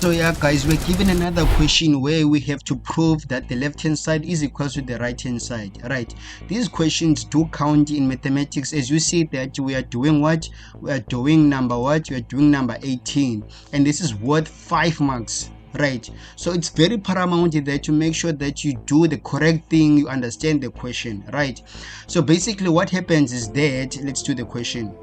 So yeah guys, we're given another question where we have to prove that the left hand side is equal to the right hand side. Right, these questions do count in mathematics. As you see that we are doing what, we are doing number 18, and this is worth 5 marks. Right, so it's very paramount that you make sure that you do the correct thing, you understand the question. Right, so basically what happens is that, let's do the question.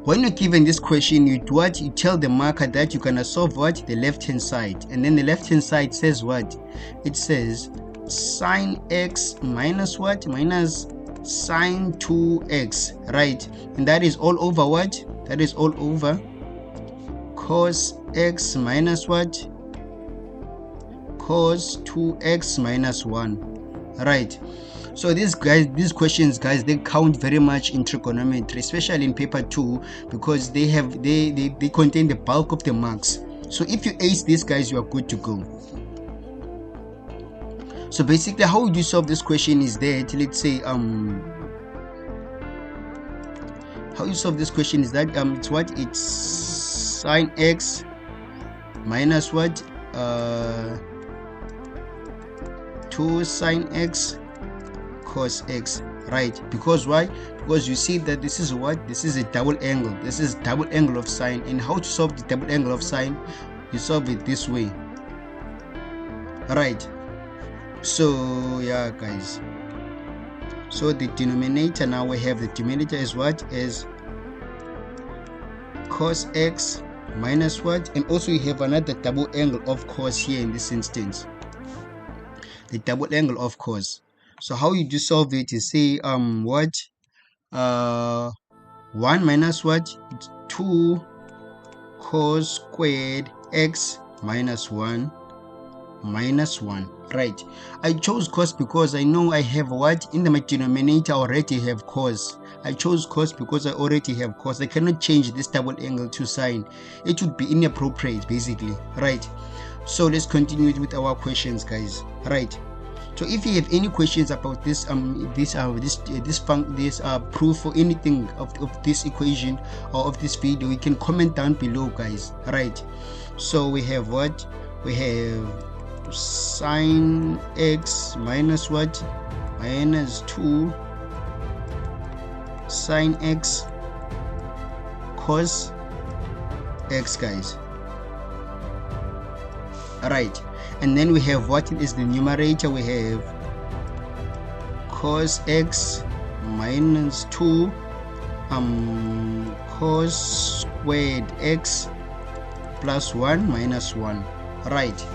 When you're given this question, you do what? You tell the marker that you're gonna solve what? The left hand side. And then the left hand side says what? It says sine x minus what? Minus sine 2x, right? And that is all over what? That is all over cos x minus what? Cos 2x minus 1, right? So these questions guys, they count very much in trigonometry, especially in paper 2, because they contain the bulk of the marks. So if you ace these guys, you are good to go. So basically how would you solve this question is that, let's say how you solve this question is that it's what, it's sine x minus what, 2 sine x cos x, right? Because why? Because you see that this is what, this is a double angle, this is double angle of sine. And how to solve the double angle of sine? You solve it this way, right? So yeah guys, so the denominator, now we have the denominator is what, is cos x minus what, and also you have another double angle of cos here in this instance, the double angle of cos. So how you do solve it is say what, 1 minus what, 2 cos squared x minus 1 minus 1, right? I chose cos because I know I have what, in the denominator I already have cos. I chose cos because I already have cos. I cannot change this double angle to sine, it would be inappropriate basically, right? So let's continue with our questions guys, right? So if you have any questions about this proof or anything of this equation or of this video, you can comment down below guys, right? So we have what, we have sine x minus what, minus 2 sine x cos x guys, right? And then we have what is the numerator, we have cos x minus 2 cos squared x plus 1 minus 1, right?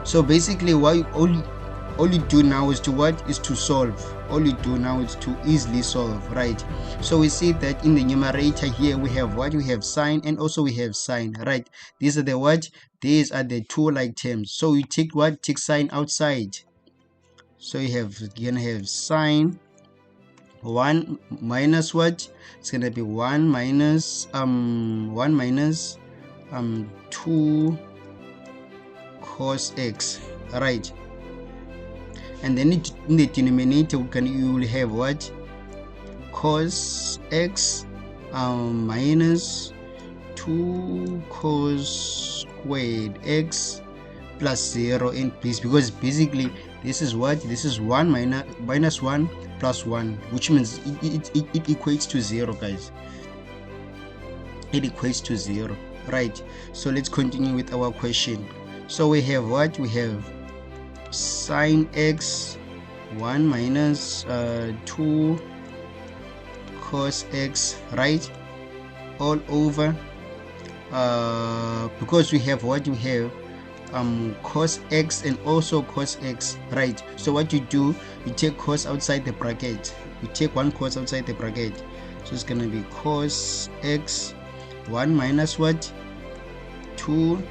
So basically what all you do now is to what, is to solve. All you do now is to easily solve, right? So we see that in the numerator here we have what, we have sine and also we have sine, right? These are the what, these are the two like terms. So you take what, take sine outside. So you're gonna have sine 1 minus what, it's gonna be 1 minus 2 cos x, right? And then in the denominator you will have what, cos x minus 2 cos squared x plus 0 in place, because basically this is what, this is 1 minus 1 plus 1, which means it equates to 0 guys, it equates to 0, right? So let's continue with our question. So we have what, we have sine x 1 minus 2 cos x, right, all over because we have what, we have cos x and also cos x, right? So what you do, you take cos outside the bracket, you take one cos outside the bracket, so it's gonna be cos x 1 minus what, 2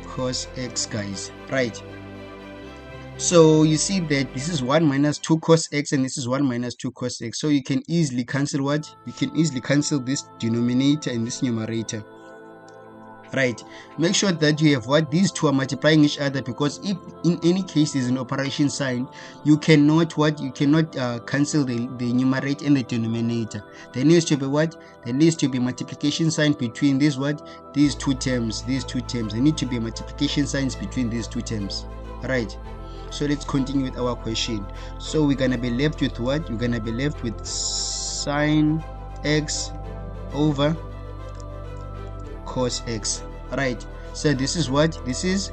cos x guys, right? So you see that this is 1 minus 2 cos x and this is 1 minus 2 cos x, so you can easily cancel what, you can easily cancel this denominator and this numerator. right? Make sure that you have what these two are multiplying each other, because if in any case there's an operation sign, you cannot cancel the numerator and the denominator. There needs to be what? There needs to be multiplication sign between these two terms. There need to be multiplication signs between these two terms, right? So let's continue with our question. So we're gonna be left with what? We're gonna be left with sine x over cos x, right? So this is what? This is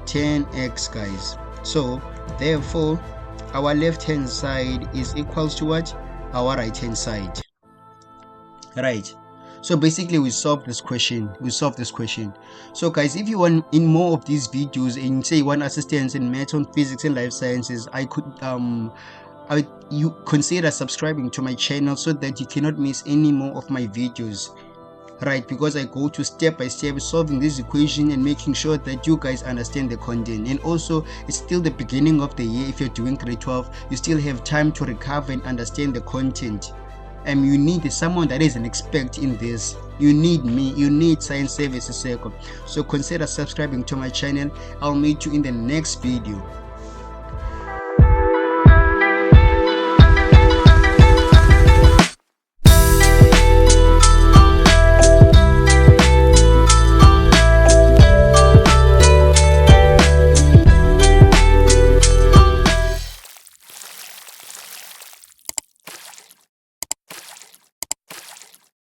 10x, guys. So therefore our left hand side is equals to what? Our right hand side, right? So basically we solved this question. So guys, if you want in more of these videos and say you want assistance in math, on physics and life sciences, you consider subscribing to my channel so that you cannot miss any more of my videos, right? Because I go to step by step solving this equation and making sure that you guys understand the content. And also it's still the beginning of the year. If you're doing grade 12, you still have time to recover and understand the content. And you need someone that is an expert in this. You need me, you need Science Services Circle. So consider subscribing to my channel. I'll meet you in the next video.